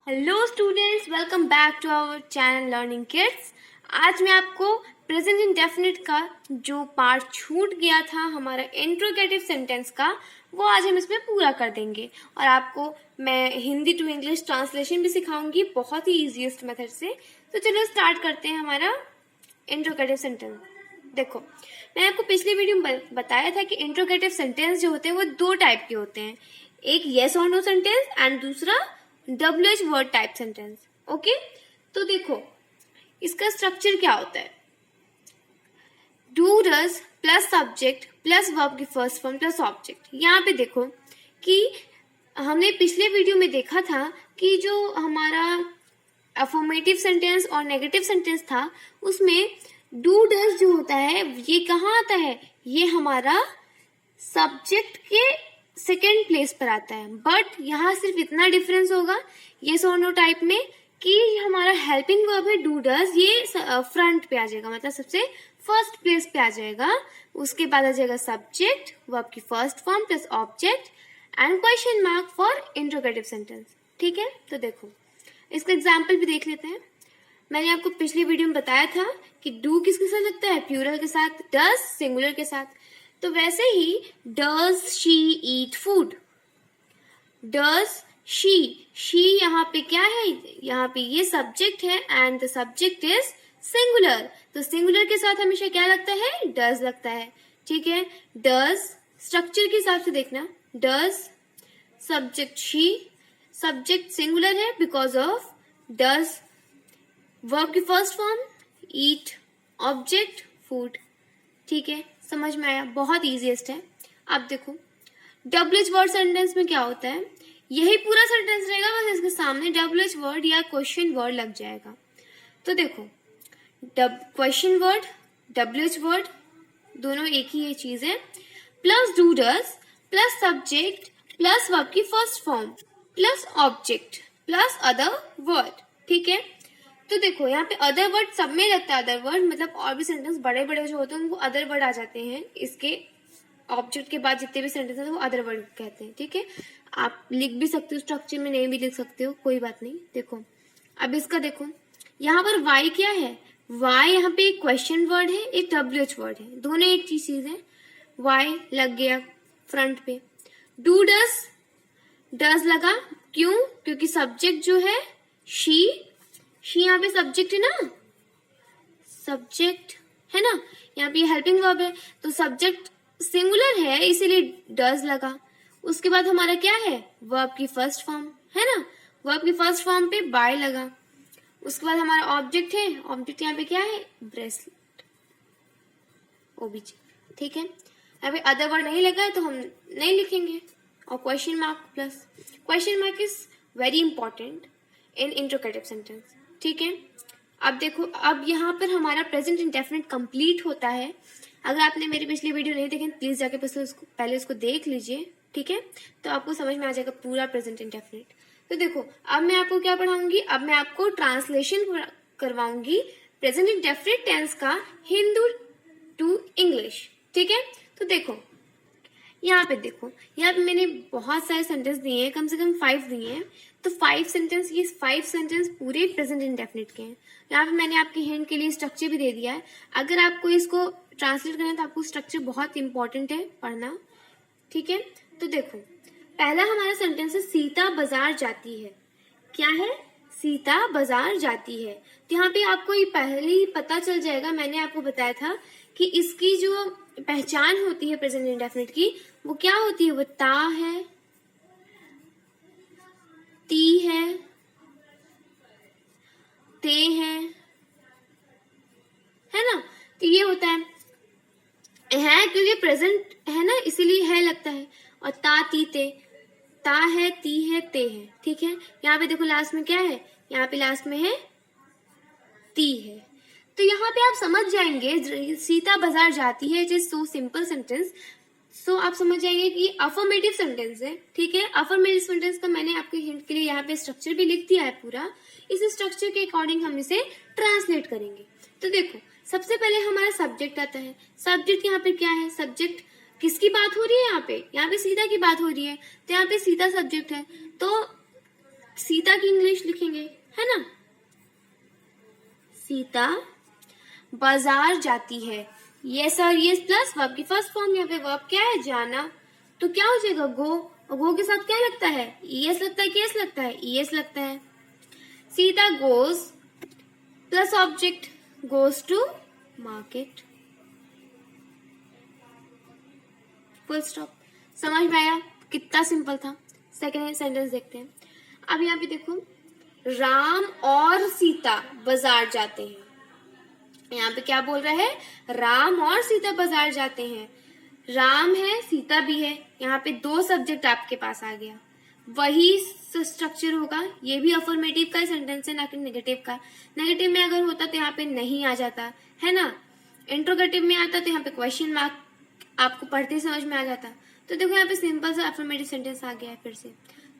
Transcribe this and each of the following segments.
Hello students, welcome back to our channel learning kids. आज मैं आपको प्रेजेंट इंडेफिनिट का जो पार्ट छूट गया था हमारा इंट्रोगेटिव सेंटेंस का, वो आज हम इसमें पूरा कर देंगे और आपको मैं हिंदी टू इंग्लिश ट्रांसलेशन भी सिखाऊंगी बहुत ही इजीएस्ट मेथड से। तो चलो स्टार्ट करते हैं हमारा इंट्रोगेटिव सेंटेंस। देखो, मैंने आपको पिछली वीडियो में बताया था कि इंट्रोगेटिव सेंटेंस जो होते हैं वो दो टाइप के होते हैं, एक येस और नो सेंटेंस एंड दूसरा WH word type sentence. Okay, तो देखो इसका स्ट्रक्चर क्या होता है। Do does plus subject plus verb की फर्स्ट फॉर्म प्लस ऑब्जेक्ट। यहाँ पे देखो कि हमने पिछले वीडियो में देखा था कि जो हमारा अफर्मेटिव सेंटेंस और नेगेटिव सेंटेंस था उसमें डू डज जो होता है ये कहाँ आता है, ये हमारा सब्जेक्ट के सेकेंड प्लेस पर आता है। बट यहाँ सिर्फ इतना डिफरेंस होगा येस और नो टाइप में कि हमारा हेल्पिंग वर्ब है डू डज, ये फ्रंट पे आ जाएगा, मतलब सबसे फर्स्ट प्लेस पे आ जाएगा। उसके बाद आ जाएगा सब्जेक्ट, वर्ब की first form plus object and question mark for interrogative sentence. ठीक है, तो देखो इसका एग्जाम्पल भी देख लेते हैं। मैंने आपको पिछली वीडियो में बताया था कि डू किसके साथ लगता है, प्लूरल के साथ, डज सिंगुलर के साथ। तो वैसे he does she eat food, does she यहाँ पे क्या है, यहाँ पे ये सब्जेक्ट है and the subject is singular. तो सिंगुलर के साथ हमेशा क्या लगता है, डज लगता है। ठीक है, डज स्ट्रक्चर के हिसाब से देखना, does subject she, subject singular है बिकॉज ऑफ डज, वर्ब की फर्स्ट फॉर्म ईट, ऑब्जेक्ट फूड। ठीक है, समझ में आया, बहुत इजीएस्ट है। अब देखो WH वर्ड सेंटेंस में क्या होता है, यही पूरा सेंटेंस रहेगा, बस इसके सामने WH वर्ड या क्वेश्चन वर्ड लग जाएगा। तो देखो क्वेश्चन वर्ड WH वर्ड दोनों एक ही ये चीज है, plus do does plus subject plus verb की first form plus object plus other word. ठीक है, तो देखो यहाँ पे अदर वर्ड सब में लगता है, अदर वर्ड मतलब और भी सेंटेंस बड़े बड़े जो होते हैं उनको अदर वर्ड आ जाते हैं, इसके ऑब्जेक्ट के बाद जितने भी सेंटेंस हैं वो अदर वर्ड कहते हैं। ठीक है, आप लिख भी सकते हो स्ट्रक्चर में, नहीं भी लिख सकते हो, कोई बात नहीं। देखो अब इसका देखो, यहाँ पर वाई क्या है, वाई यहाँ पे एक क्वेश्चन वर्ड है एक WH वर्ड है, दोनों एक चीज है, वाई लग गया फ्रंट पे। डू डज लगा, क्यों, क्योंकि सब्जेक्ट जो है शी यहाँ पे सब्जेक्ट है ना, सब्जेक्ट है ना, यहाँ पे हेल्पिंग वर्ब है तो सब्जेक्ट सिंगुलर है इसीलिए डज लगा। उसके बाद हमारा क्या है, वर्ब की फर्स्ट फॉर्म है ना, वर्ब की फर्स्ट फॉर्म पे बाय लगा। उसके बाद हमारा ऑब्जेक्ट है, ऑब्जेक्ट यहाँ पे क्या है, ब्रेसलेट, OBJ। ठीक है, यहाँ पे अदर वर्ड नहीं लगा है तो हम नहीं लिखेंगे, और question mark plus, question mark is very important in interrogative sentence. ठीक है, अब देखो अब यहाँ पर हमारा प्रेजेंट इंडेफिनिट कंप्लीट होता है। अगर आपने मेरी पिछली वीडियो नहीं देखी प्लीज जाके पहले उसको देख लीजिए। ठीक है, तो आपको समझ में आ जाएगा पूरा प्रेजेंट इंडेफिनिट। तो देखो अब मैं आपको क्या पढ़ाऊंगी, अब मैं आपको ट्रांसलेशन करवाऊंगी प्रेजेंट इंडेफिनिट टेंस का हिंदी टू इंग्लिश। ठीक है, तो देखो यहाँ पे देखो, यहाँ पे मैंने बहुत सारे सेंटेंस दिए हैं, कम से कम 5 दिए हैं। तो 5 सेंटेंस, ये 5 सेंटेंस पूरे प्रेजेंट इंडेफिनिट के हैं। यहाँ पे मैंने आपके हिंट के लिए स्ट्रक्चर भी दे दिया है, अगर आपको इसको ट्रांसलेट करना है तो आपको स्ट्रक्चर बहुत इंपॉर्टेंट है पढ़ना। ठीक है, तो देखो पहला हमारा सेंटेंस है सीता बाजार जाती है। क्या है, सीता बाजार जाती है। तो यहाँ पे आपको ये पहले ही पता चल जाएगा, मैंने आपको बताया था कि इसकी जो पहचान होती है प्रेजेंट इंडेफिनिट की वो क्या होती है, वो ता है, ती है, ते है ना। तो ये होता है क्योंकि प्रेजेंट है ना इसीलिए है लगता है, और ता ती ते, ता है, ती है, ते है। ठीक है, यहाँ पे देखो लास्ट में क्या है, यहाँ पे लास्ट में है ती है। तो यहाँ पे आप समझ जाएंगे सीता बाजार जाती है, it is so simple sentence. So आप समझ जाएंगे कि अफर्मेटिव सेंटेंस है। ठीक है, अफर्मेटिव सेंटेंस का मैंने आपके हिंट के लिए यहाँ पे स्ट्रक्चर भी लिख दिया है पूरा, इस स्ट्रक्चर के अकॉर्डिंग हम इसे ट्रांसलेट करेंगे। तो देखो सबसे पहले हमारा सब्जेक्ट आता है, सब्जेक्ट यहाँ पे क्या है, सब्जेक्ट किसकी बात हो रही है, यहाँ पे सीता की बात हो रही है, तो यहाँ पे सीता सब्जेक्ट है। तो सीता की इंग्लिश लिखेंगे, है ना। सीता बाजार जाती है, यस और यस प्लस वर्ब की फर्स्ट फॉर्म, यहाँ पे वर्ब क्या है, जाना, तो क्या हो जाएगा, गो, और गो के साथ क्या लगता है, ईएस लगता है कि एस लगता है, ईएस लगता है। Sita goes plus object, goes to market, full stop. समझ में आया, कितना सिंपल था। सेकेंड सेंटेंस देखते हैं। अब यहाँ पे देखो, राम और सीता बाजार जाते हैं। यहाँ पे क्या बोल रहा है, राम और सीता बाजार जाते हैं। राम है, सीता भी है, यहाँ पे दो सब्जेक्ट आपके पास आ गया। वही स्ट्रक्चर होगा, ये भी अफर्मेटिव का सेंटेंस है, ना कि नेगेटिव का। नेगेटिव में अगर होता तो यहाँ पे नहीं आ जाता, है ना। इंट्रोगेटिव में आता तो यहाँ पे क्वेश्चन मार्क आपको पढ़ते ही समझ में आ जाता। तो देखो यहाँ पे सिंपल सा अफर्मेटिव सेंटेंस आ गया है फिर से।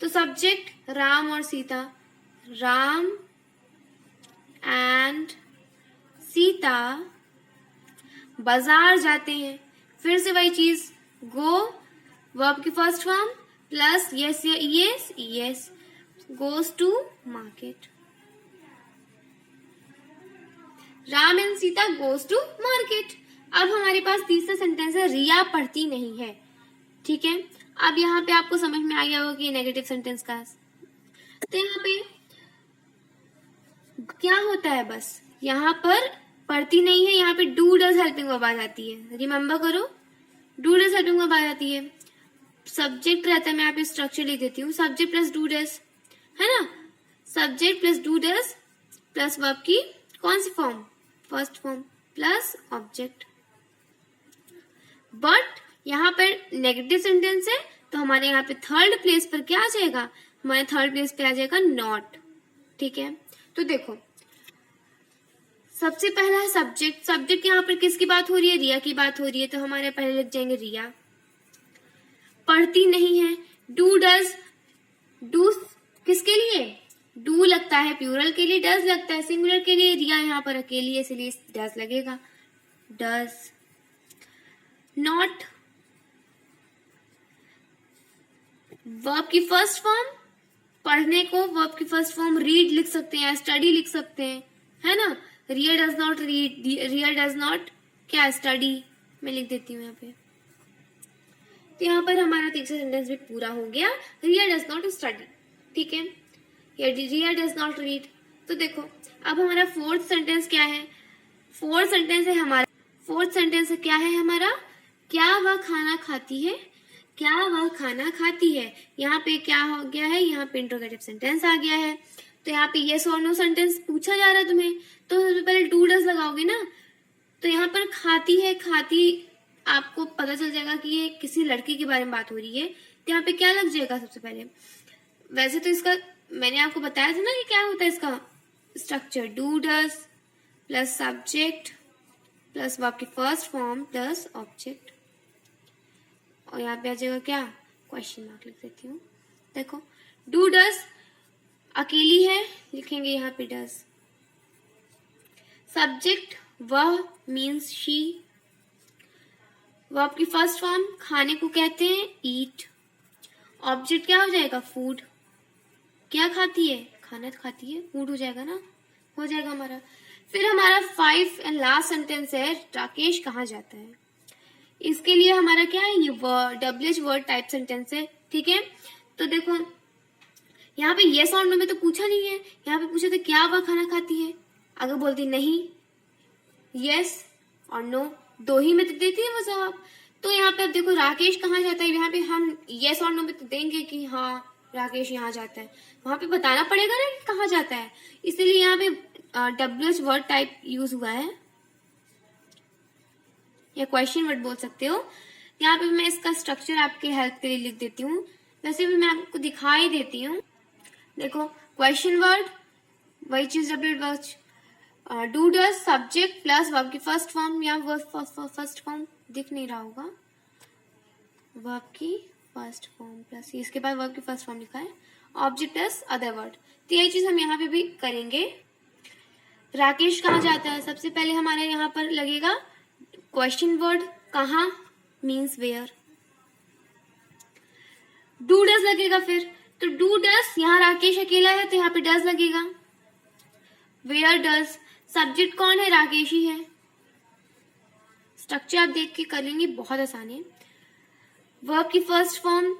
तो सब्जेक्ट राम और सीता, राम एंड सीता बाजार जाते हैं। फिर से वही चीज, गो वर्ब की first form plus es es es, goes to market. Ram and Sita goes to market. अब हमारे पास तीसरा सेंटेंस है, रिया पढ़ती नहीं है। ठीक है, अब यहाँ पे आपको समझ में आ गया होगा कि नेगेटिव सेंटेंस का। तो यहाँ पे क्या होता है, बस यहाँ पर पढ़ती नहीं है, यहाँ पे डू डज हेल्पिंग वर्ब आ जाती है। रिमेम्बर करो, डू डज हेल्पिंग वर्ब आ जाती है। सब्जेक्ट रहता है, मैं यहाँ पे स्ट्रक्चर लिख देती हूँ, सब्जेक्ट प्लस डू डज, है ना। Subject plus do does plus verb की कौन सी फॉर्म, first form, plus object. But यहाँ पर नेगेटिव सेंटेंस है, तो हमारे यहाँ पे थर्ड प्लेस पर क्या आ जाएगा, हमारे थर्ड प्लेस पे आ जाएगा नॉट। ठीक है, तो देखो सबसे पहला है सब्जेक्ट। सब्जेक्ट यहाँ पर किसकी बात हो रही है, रिया की बात हो रही है, तो हमारे पहले लिख जाएंगे रिया। पढ़ती नहीं है, डू डज, डू किसके लिए, डू लगता है प्लूरल के लिए, डज लगता है सिंगुलर के लिए। रिया यहाँ पर अकेली है, इसलिए डज लगेगा, डज। नॉट वर्ब की फर्स्ट फॉर्म, पढ़ने को वर्ब की फर्स्ट फॉर्म रीड लिख सकते हैं, स्टडी लिख सकते हैं, है ना। Riya does not read, Riya does not क्या स्टडी, मैं लिख देती हूँ यहाँ पे। तो यहाँ पर हमारा तीसरा सेंटेंस भी पूरा हो गया, रिया डज नॉट स्टडी। ठीक है, या रिया डज नॉट रीड। तो देखो अब हमारा फोर्थ सेंटेंस क्या है, फोर्थ सेंटेंस है हमारा, फोर्थ सेंटेंस क्या है हमारा, क्या वह खाना खाती है, क्या वह खाना खाती है। यहाँ पे क्या हो गया है, यहाँ पे इंट्रोगेटिव सेंटेंस आ गया है। तो यहाँ पे यस और नो सेंटेंस पूछा जा रहा है तुम्हें, तो सबसे पहले डू डज लगाओगे ना। तो यहाँ पर खाती है, खाती आपको पता चल जाएगा कि ये किसी लड़की के बारे में बात हो रही है, तो यहाँ पे क्या लग जाएगा सबसे पहले। वैसे तो इसका मैंने आपको बताया था ना कि क्या होता है इसका structure, do does plus subject plus verb की फर्स्ट फॉर्म प्लस ऑब्जेक्ट, और यहाँ पे आ जाएगा क्या, क्वेश्चन मार्क लिख देती हूँ। देखो डू डज अकेली है, लिखेंगे यहाँ पे डज। सब्जेक्ट वह मीन्स शी, वर्ब की फर्स्ट फॉर्म खाने को कहते हैं ईट, ऑब्जेक्ट क्या हो जाएगा, फूड। क्या खाती है, खाना खाती है, फूड हो जाएगा ना, हो जाएगा हमारा। फिर हमारा 5 एंड लास्ट सेंटेंस है, राकेश कहाँ जाता है। इसके लिए हमारा क्या है, ये WH वर्ड टाइप सेंटेंस है। ठीक है, तो देखो यहाँ पे यस और नो में तो पूछा नहीं है, यहाँ पे पूछा था क्या वह खाना खाती है। अगर बोलती नहीं, यस और नो दो ही में तो देती है वो जवाब। तो यहाँ पे अब देखो राकेश कहाँ जाता है, यहाँ पे हम यस और नो में तो देंगे कि हाँ राकेश यहाँ जाता है, वहां पे बताना पड़ेगा ना कि कहाँ जाता है, इसलिए यहाँ पे WH वर्ड टाइप यूज हुआ है, या क्वेश्चन वर्ड बोल सकते हो। यहाँ पे मैं इसका स्ट्रक्चर आपके हेल्प के लिए लिख देती हूँ, वैसे भी मैं आपको दिखा ही देती हूँ। देखो क्वेश्चन वर्ड वही चीज, WH word, do does subject plus verb की फर्स्ट फॉर्म, या फर्स्ट फॉर्म दिख नहीं रहा होगा, वर्ब की फर्स्ट फॉर्म प्लस इसके बाद वर्ब की फर्स्ट फॉर्म लिखा है, ऑब्जेक्ट प्लस अदर वर्ड। तो यही चीज हम यहाँ पे भी करेंगे। राकेश कहाँ जाता है, सबसे पहले हमारे यहाँ पर लगेगा क्वेश्चन वर्ड, कहाँ मीन्स वेयर, डू डज लगेगा, फिर तो डू डस, यहाँ राकेश अकेला है तो यहाँ पे डस लगेगा। वेयर डस, सब्जेक्ट कौन है, राकेश ही है। स्ट्रक्चर आप देख के कर लेंगे, बहुत आसान है। वर्ब की फर्स्ट फॉर्म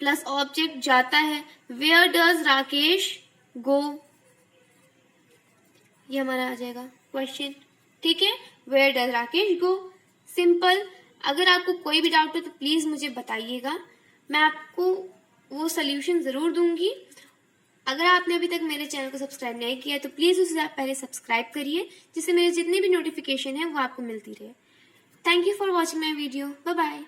प्लस ऑब्जेक्ट जाता है, वेयर डज राकेश गो, ये हमारा आ जाएगा क्वेश्चन। ठीक है, where does Rakesh go, simple. अगर आपको कोई भी डाउट हो तो प्लीज मुझे बताइएगा, मैं आपको वो सोल्यूशन जरूर दूंगी। अगर आपने अभी तक मेरे चैनल को सब्सक्राइब नहीं किया तो प्लीज उसे आप पहले सब्सक्राइब करिए, जिससे मेरे जितने भी नोटिफिकेशन है वो आपको मिलती रहे। Thank you for watching my video, bye bye.